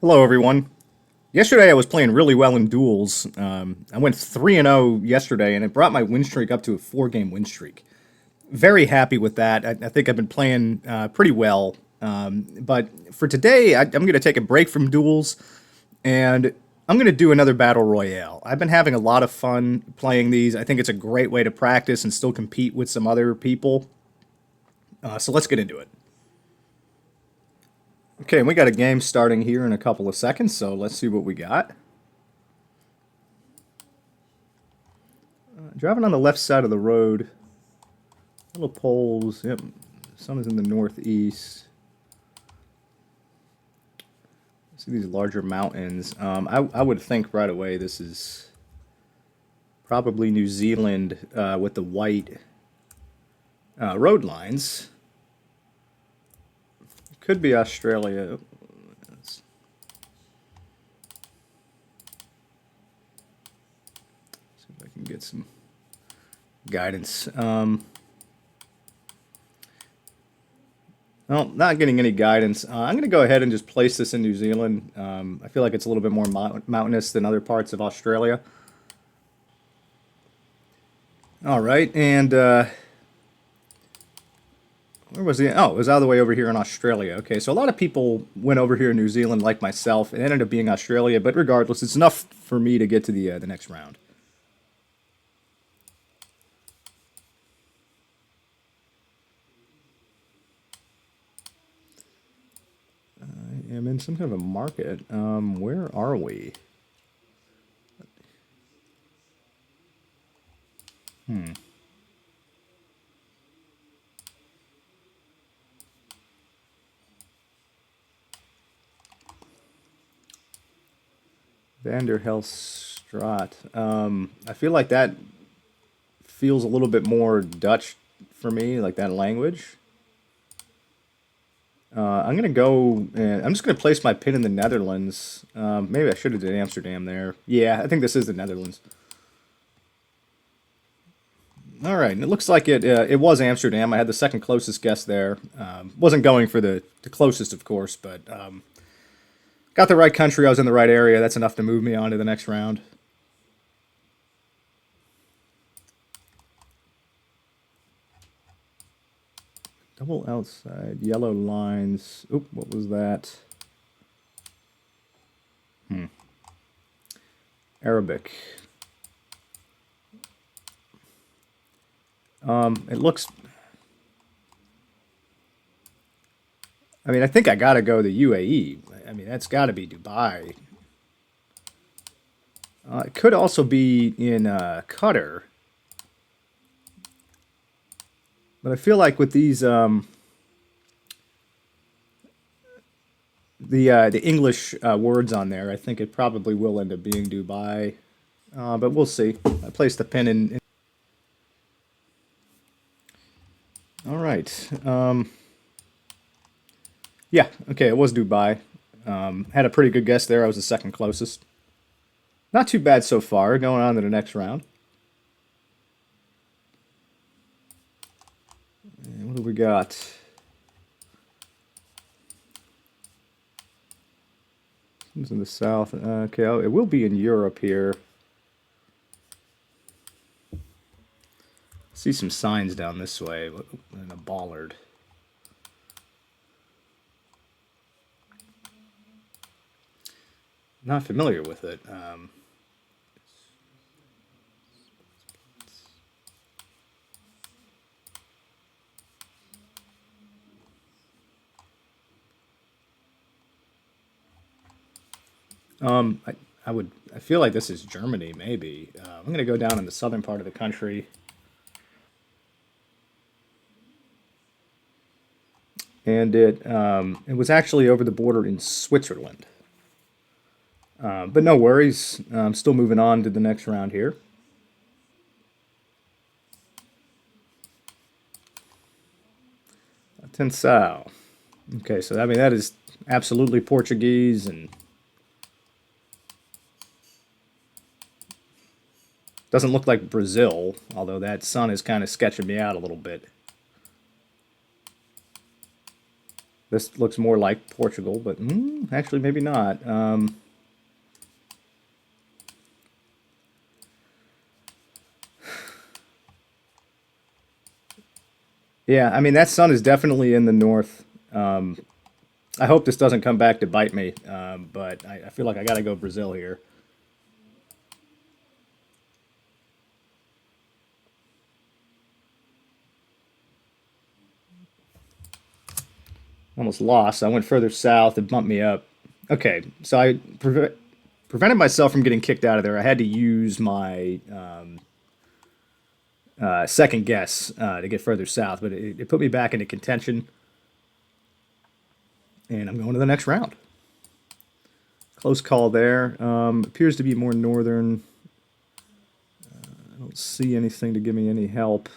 Hello, everyone. Yesterday I was playing really well in duels. I went 3-0 yesterday, and it brought my win streak up to a 4-game win streak. Very happy with that. I think I've been playing pretty well. But for today, I'm going to take a break from duels, and I'm going to do another Battle Royale. I've been having a lot of fun playing these. I think it's a great way to practice and still compete with some other people. So let's get into it. Okay, we got a game starting here in a couple of seconds, so let's see what we got. Driving on the left side of the road. Little poles. Yep. Sun is in the northeast. See these larger mountains. I would think right away this is probably New Zealand with the white road lines. Could be Australia. Let's see if I can get some guidance. Well, not getting any guidance. I'm going to go ahead and just place this in New Zealand. I feel like it's a little bit more mountainous than other parts of Australia. All right, and where was the? Oh, it was all the way over here in Australia. Okay, so a lot of people went over here in New Zealand, like myself. It ended up being Australia, but regardless, it's enough for me to get to the next round. I am in some kind of a market. Where are we? Vanderhelststraat. I feel like that feels a little bit more Dutch for me, like that language. I'm gonna go and I'm just gonna place my pin in the Netherlands. Maybe I should have did Amsterdam there. Yeah, I think this is the Netherlands. All right, and it looks like it was Amsterdam. I had the second closest guess there. Wasn't going for the closest, of course, but got the right country. I was in the right area. That's enough to move me on to the next round. Double outside, yellow lines. Oop, what was that? Arabic. It looks. I mean, I think I gotta go the UAE. I mean, that's got to be Dubai. It could also be in Qatar, but I feel like with these the English words on there, I think it probably will end up being Dubai. But we'll see. I placed the pin in. All right. Yeah. Okay. It was Dubai. Had a pretty good guess there. I was the second closest. Not too bad so far. Going on to the next round. And what do we got? It's in the south. Okay, oh, it will be in Europe here. See some signs down this way and a bollard. Not familiar with it. I, I feel like this is Germany, maybe. I'm gonna go down in the southern part of the country, and it was actually over the border in Switzerland. But no worries. I'm still moving on to the next round here. Tensao. Okay, so I mean that is absolutely Portuguese and doesn't look like Brazil, although that sun is kind of sketching me out a little bit. This looks more like Portugal, but actually maybe not. Yeah, I mean that sun is definitely in the north. I hope this doesn't come back to bite me, but I feel like I got to go Brazil here. Almost lost. I went further south. It bumped me up. Okay, so I prevented myself from getting kicked out of there. I had to use my second guess to get further south, but it put me back into contention, and I'm going to the next round. Close call there. Appears to be more northern. I don't see anything to give me any help.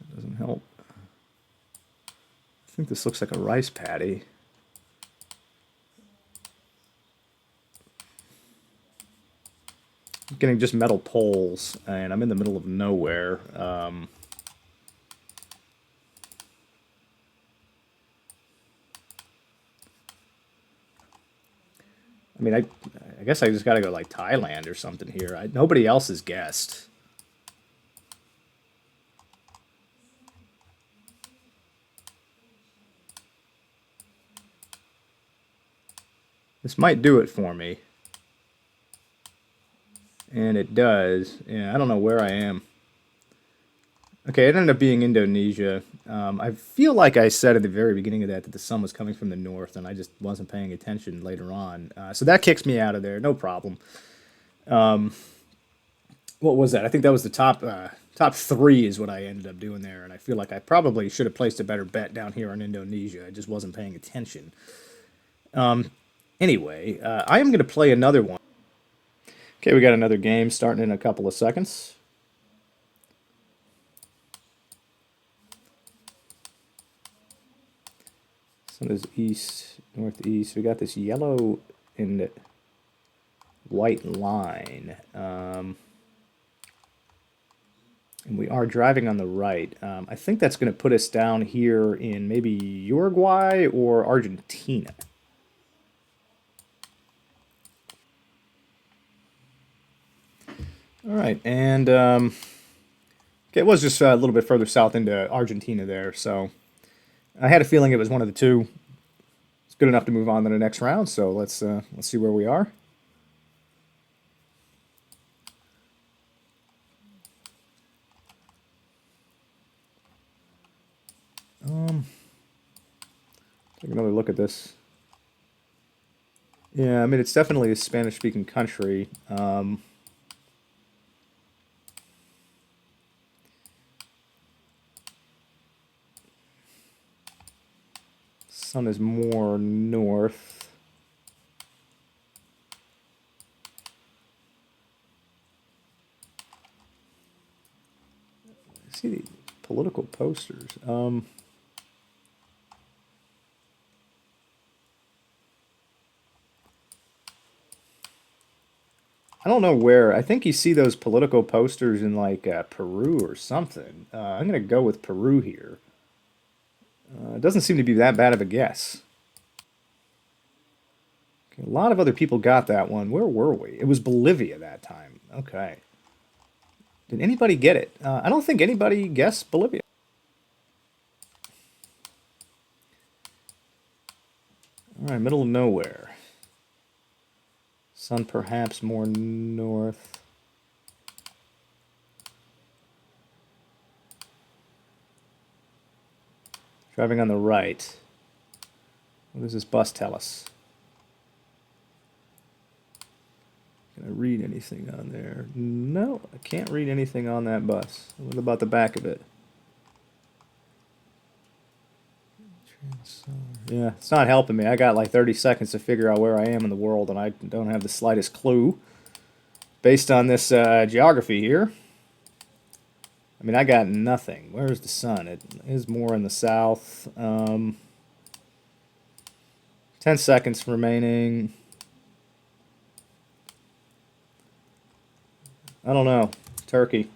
That doesn't help. I think this looks like a rice paddy. I'm getting just metal poles, and I'm in the middle of nowhere. I mean, I guess I just got to go like Thailand or something here. Nobody else has guessed. This might do it for me. And it does. Yeah, I don't know where I am. Okay, it ended up being Indonesia. I feel like I said at the very beginning of that the sun was coming from the north, and I just wasn't paying attention later on. So that kicks me out of there, no problem. What was that? I think that was the top three is what I ended up doing there, and I feel like I probably should have placed a better bet down here on Indonesia. I just wasn't paying attention. Anyway, I am going to play another one. Okay, we got another game starting in a couple of seconds. Sun is east, northeast. We got this yellow and white line. And we are driving on the right. I think that's going to put us down here in maybe Uruguay or Argentina. All right, and okay, it was just a little bit further south into Argentina there, so I had a feeling it was one of the two. It's good enough to move on to the next round, so let's see where we are. Take another look at this. Yeah, I mean it's definitely a Spanish-speaking country. Sun is more north. I see the political posters. I don't know where. I think you see those political posters in like Peru or something. I'm gonna go with Peru here. It doesn't seem to be that bad of a guess. Okay, a lot of other people got that one. Where were we? It was Bolivia that time. Okay. Did anybody get it? I don't think anybody guessed Bolivia. All right, middle of nowhere. Sun perhaps more north. Driving on the right. What does this bus tell us? Can I read anything on there? No, I can't read anything on that bus. What about the back of it? Yeah, it's not helping me. I got like 30 seconds to figure out where I am in the world, and I don't have the slightest clue based on this geography here. I mean, I got nothing. Where's the sun? It is more in the south. 10 seconds remaining. I don't know. Turkey.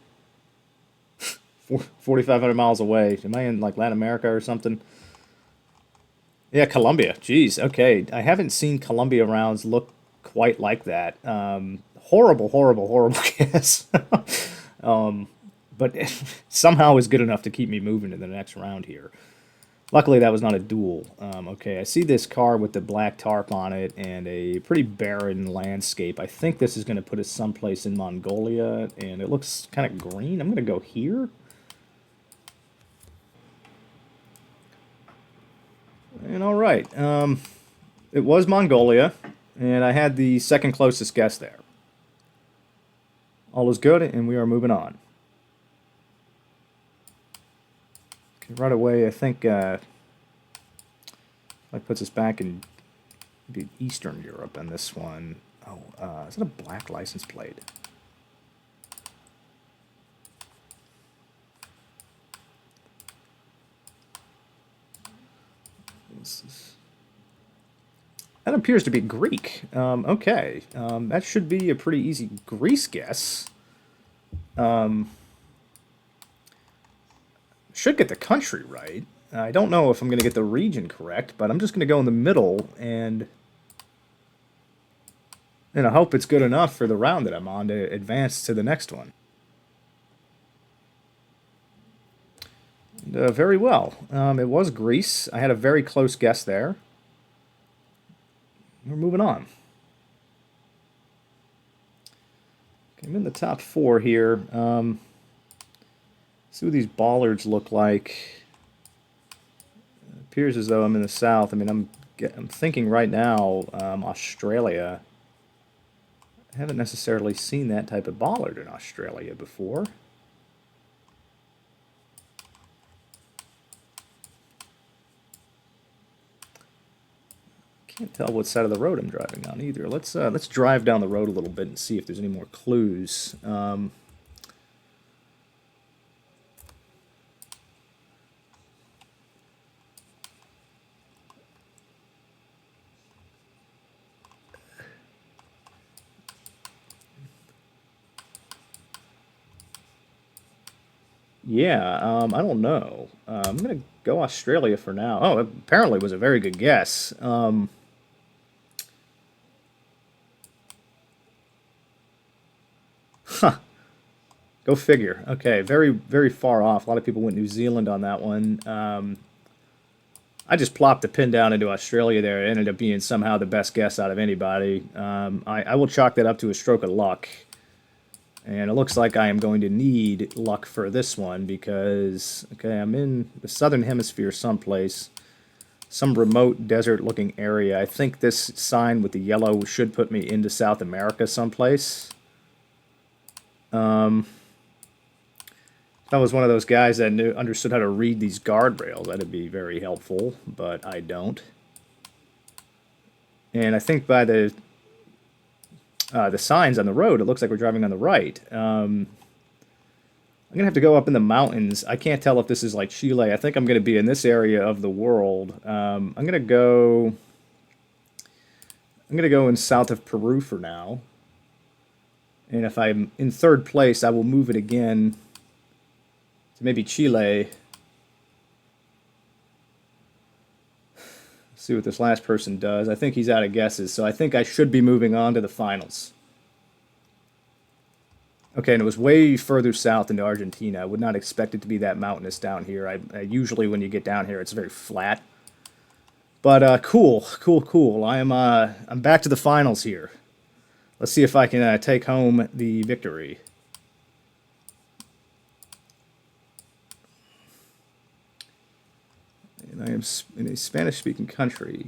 4,500 miles away. Am I in like Latin America or something? Yeah, Colombia. Jeez. Okay. I haven't seen Colombia rounds look quite like that. Horrible, horrible, horrible guess. But somehow is good enough to keep me moving to the next round here. Luckily, that was not a duel. Okay, I see this car with the black tarp on it and a pretty barren landscape. I think this is going to put us someplace in Mongolia, and it looks kind of green. I'm going to go here. And all right, it was Mongolia, and I had the second closest guess there. All is good, and we are moving on. Okay, right away, I think that puts us back in Eastern Europe on this one. Oh, is it a black license plate? That appears to be Greek. Okay, that should be a pretty easy Greece guess. Should get the country right. I don't know if I'm going to get the region correct, but I'm just going to go in the middle and I hope it's good enough for the round that I'm on to advance to the next one. And, very well. It was Greece. I had a very close guess there. We're moving on. Okay, I'm in the top 4 here. See what these bollards look like. It appears as though I'm in the south. I mean, I'm thinking right now, Australia. I haven't necessarily seen that type of bollard in Australia before. Can't tell what side of the road I'm driving on either. Let's drive down the road a little bit and see if there's any more clues. Yeah, I don't know. I'm gonna go Australia for now. Oh, apparently it was a very good guess. Huh. Go figure. Okay, very, very far off. A lot of people went New Zealand on that one. I just plopped the pin down into Australia there. It ended up being somehow the best guess out of anybody. I will chalk that up to a stroke of luck. And it looks like I am going to need luck for this one because, okay, I'm in the southern hemisphere someplace. Some remote desert-looking area. I think this sign with the yellow should put me into South America someplace. If I was one of those guys that understood how to read these guardrails, that'd be very helpful, but I don't. And I think by the signs on the road, it looks like we're driving on the right. I'm going to have to go up in the mountains. I can't tell if this is like Chile. I think I'm going to be in this area of the world. I'm going to go in south of Peru for now. And if I'm in third place, I will move it again to maybe Chile. See what this last person does. I think he's out of guesses, so I think I should be moving on to the finals. Okay, and it was way further south into Argentina. I would not expect it to be that mountainous down here. I usually, when you get down here, it's very flat. But cool, cool, cool. I'm back to the finals here. Let's see if I can take home the victory. And I am in a Spanish-speaking country.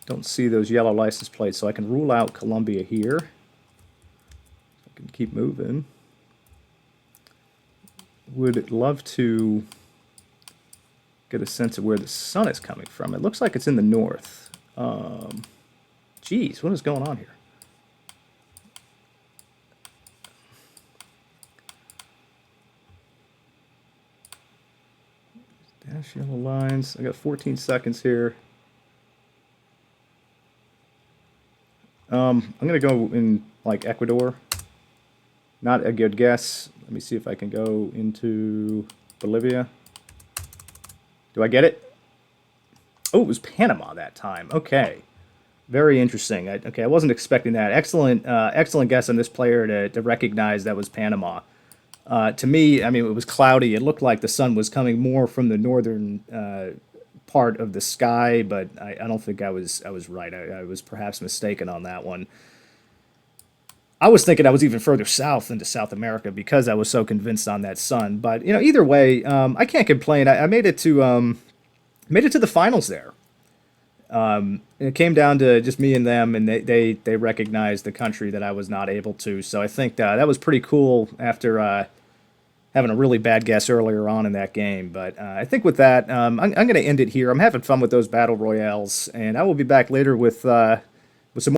Don't see those yellow license plates, so I can rule out Colombia here. I can keep moving. Would love to get a sense of where the sun is coming from. It looks like it's in the north. Geez, what is going on here? Flash yellow lines. I got 14 seconds here. I'm gonna go in like Ecuador. Not a good guess. Let me see if I can go into Bolivia. Do I get it? Oh, it was Panama that time. Okay. Very interesting. Okay, I wasn't expecting that. Excellent, excellent guess on this player to recognize that was Panama. To me, I mean, it was cloudy. It looked like the sun was coming more from the northern part of the sky, but I don't think I was right. I was perhaps mistaken on that one. I was thinking I was even further south into South America because I was so convinced on that sun. But either way, I can't complain. I made it to the finals there. It came down to just me and them, and they recognized the country that I was not able to. So I think that was pretty cool after having a really bad guess earlier on in that game. But I think with that, I'm going to end it here. I'm having fun with those battle royales, and I will be back later with